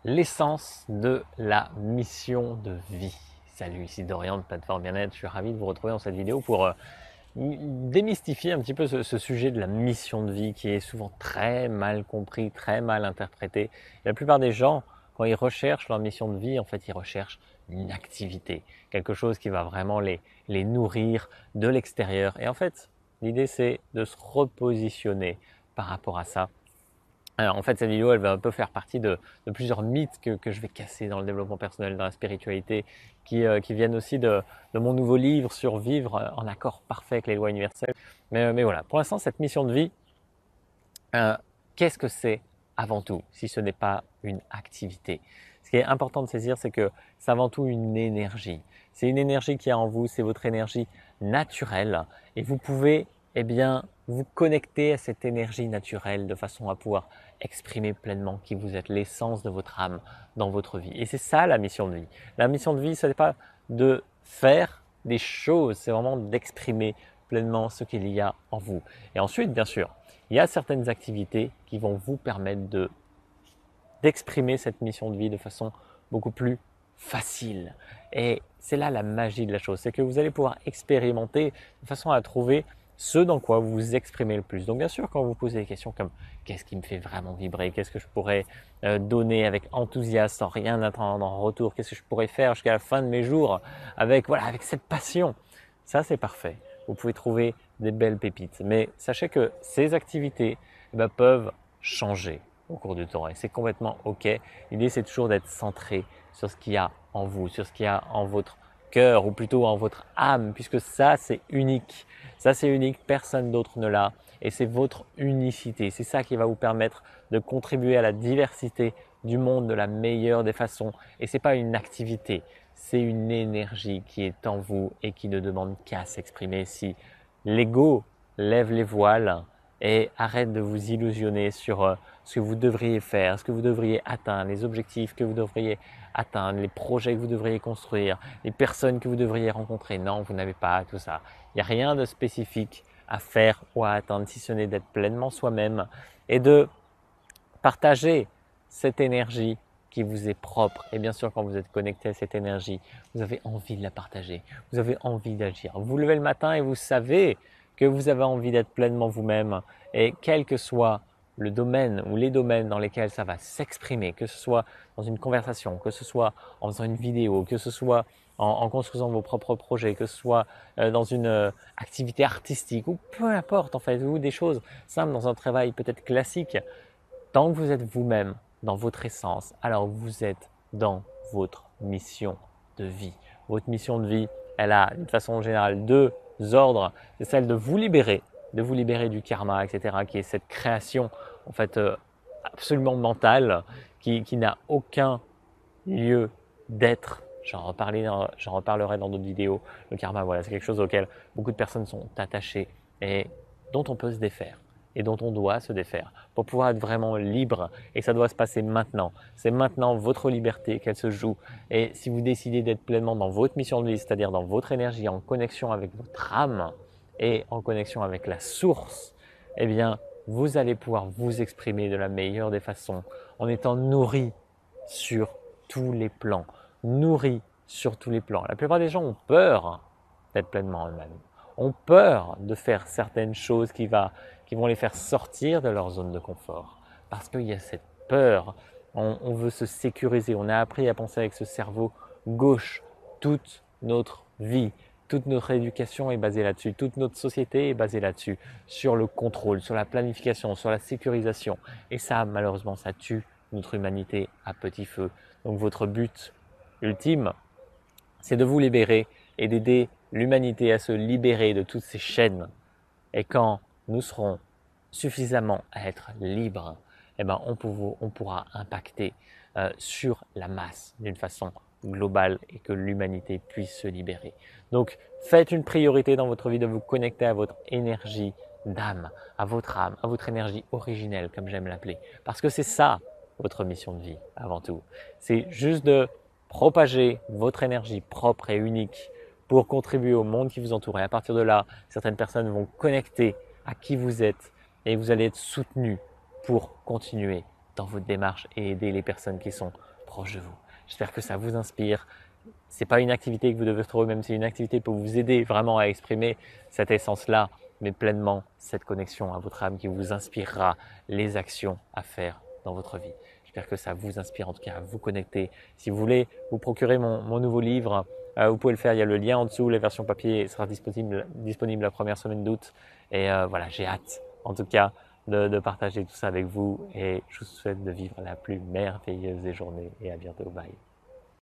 l'essence de la mission de vie. Salut, ici Dorian de Plateforme Bien-être. Je suis ravi de vous retrouver dans cette vidéo pour démystifier un petit peu ce sujet de la mission de vie qui est souvent très mal compris, très mal interprété. Et la plupart des gens, quand ils recherchent leur mission de vie, en fait, ils recherchent une activité, quelque chose qui va vraiment les nourrir de l'extérieur. Et en fait, l'idée, c'est de se repositionner par rapport à ça. Alors en fait, cette vidéo, elle va un peu faire partie de plusieurs mythes que je vais casser dans le développement personnel, dans la spiritualité, qui viennent aussi de mon nouveau livre sur vivre en accord parfait avec les lois universelles. Mais voilà, pour l'instant, cette mission de vie, qu'est-ce que c'est avant tout, si ce n'est pas une activité? Ce qui est important de saisir, c'est que c'est avant tout une énergie. C'est une énergie qui est en vous, c'est votre énergie naturelle. Et vous pouvez vous connecter à cette énergie naturelle de façon à pouvoir exprimer pleinement qui vous êtes, l'essence de votre âme dans votre vie. Et c'est ça la mission de vie. La mission de vie, ce n'est pas de faire des choses, c'est vraiment d'exprimer pleinement ce qu'il y a en vous. Et ensuite, bien sûr, il y a certaines activités qui vont vous permettre d'exprimer cette mission de vie de façon beaucoup plus facile. Et c'est là la magie de la chose, c'est que vous allez pouvoir expérimenter de façon à trouver ce dans quoi vous vous exprimez le plus. Donc bien sûr, quand vous posez des questions comme qu'est-ce qui me fait vraiment vibrer, qu'est-ce que je pourrais donner avec enthousiasme sans rien attendre en retour, qu'est-ce que je pourrais faire jusqu'à la fin de mes jours avec cette passion, ça c'est parfait. Vous pouvez trouver des belles pépites. Mais sachez que ces activités peuvent changer au cours du temps et c'est complètement OK. L'idée, c'est toujours d'être centré sur ce qu'il y a en vous, sur ce qu'il y a en votre cœur ou plutôt en votre âme, puisque ça, c'est unique. Ça, c'est unique, personne d'autre ne l'a et c'est votre unicité. C'est ça qui va vous permettre de contribuer à la diversité du monde de la meilleure des façons. Et ce n'est pas une activité, c'est une énergie qui est en vous et qui ne demande qu'à s'exprimer. Si l'ego lève les voiles et arrête de vous illusionner sur ce que vous devriez faire, ce que vous devriez atteindre, les objectifs que vous devriez atteindre, les projets que vous devriez construire, les personnes que vous devriez rencontrer. Non, vous n'avez pas tout ça. Il n'y a rien de spécifique à faire ou à atteindre si ce n'est d'être pleinement soi-même et de partager cette énergie qui vous est propre. Et bien sûr, quand vous êtes connecté à cette énergie, vous avez envie de la partager, vous avez envie d'agir. Vous vous levez le matin et vous savez que vous avez envie d'être pleinement vous-même et quel que soit le domaine ou les domaines dans lesquels ça va s'exprimer, que ce soit dans une conversation, que ce soit en faisant une vidéo, que ce soit en construisant vos propres projets, que ce soit dans une activité artistique ou peu importe en fait, ou des choses simples dans un travail peut-être classique. Tant que vous êtes vous-même dans votre essence, alors vous êtes dans votre mission de vie. Votre mission de vie, elle a d'une façon générale deux ordres. C'est celle de vous libérer du karma, etc., qui est cette création en fait absolument mentale qui n'a aucun lieu d'être. J'en reparlerai dans d'autres vidéos. Le karma, voilà, c'est quelque chose auquel beaucoup de personnes sont attachées et dont on peut se défaire et dont on doit se défaire pour pouvoir être vraiment libre. Et ça doit se passer maintenant. C'est maintenant votre liberté qu'elle se joue. Et si vous décidez d'être pleinement dans votre mission de vie, c'est-à-dire dans votre énergie, en connexion avec votre âme et en connexion avec la source, eh bien, vous allez pouvoir vous exprimer de la meilleure des façons en étant nourri sur tous les plans. Nourri sur tous les plans. La plupart des gens ont peur d'être pleinement eux-mêmes. Ont peur de faire certaines choses qui vont les faire sortir de leur zone de confort. Parce qu'il y a cette peur. On veut se sécuriser. On a appris à penser avec ce cerveau gauche toute notre vie. Toute notre éducation est basée là-dessus. Toute notre société est basée là-dessus. Sur le contrôle, sur la planification, sur la sécurisation. Et ça, malheureusement, ça tue notre humanité à petit feu. Donc votre but ultime, c'est de vous libérer et d'aider l'humanité à se libérer de toutes ces chaînes. Et quand nous serons suffisamment à être libres, on pourra impacter sur la masse d'une façon globale et que l'humanité puisse se libérer. Donc faites une priorité dans votre vie de vous connecter à votre énergie d'âme, à votre énergie originelle, comme j'aime l'appeler. Parce que c'est ça votre mission de vie avant tout. C'est juste de propager votre énergie propre et unique pour contribuer au monde qui vous entoure. Et à partir de là, certaines personnes vont connecter à qui vous êtes et vous allez être soutenu pour continuer dans votre démarche et aider les personnes qui sont proches de vous. J'espère que ça vous inspire. Ce n'est pas une activité que vous devez trouver, même si une activité peut vous aider vraiment à exprimer cette essence-là, mais pleinement cette connexion à votre âme qui vous inspirera les actions à faire dans votre vie. J'espère que ça vous inspire en tout cas à vous connecter. Si vous voulez vous procurer mon nouveau livre, vous pouvez le faire, il y a le lien en dessous, la version papier sera disponible la première semaine d'août. Et voilà, j'ai hâte en tout cas de partager tout ça avec vous et je vous souhaite de vivre la plus merveilleuse des journées et à bientôt, bye.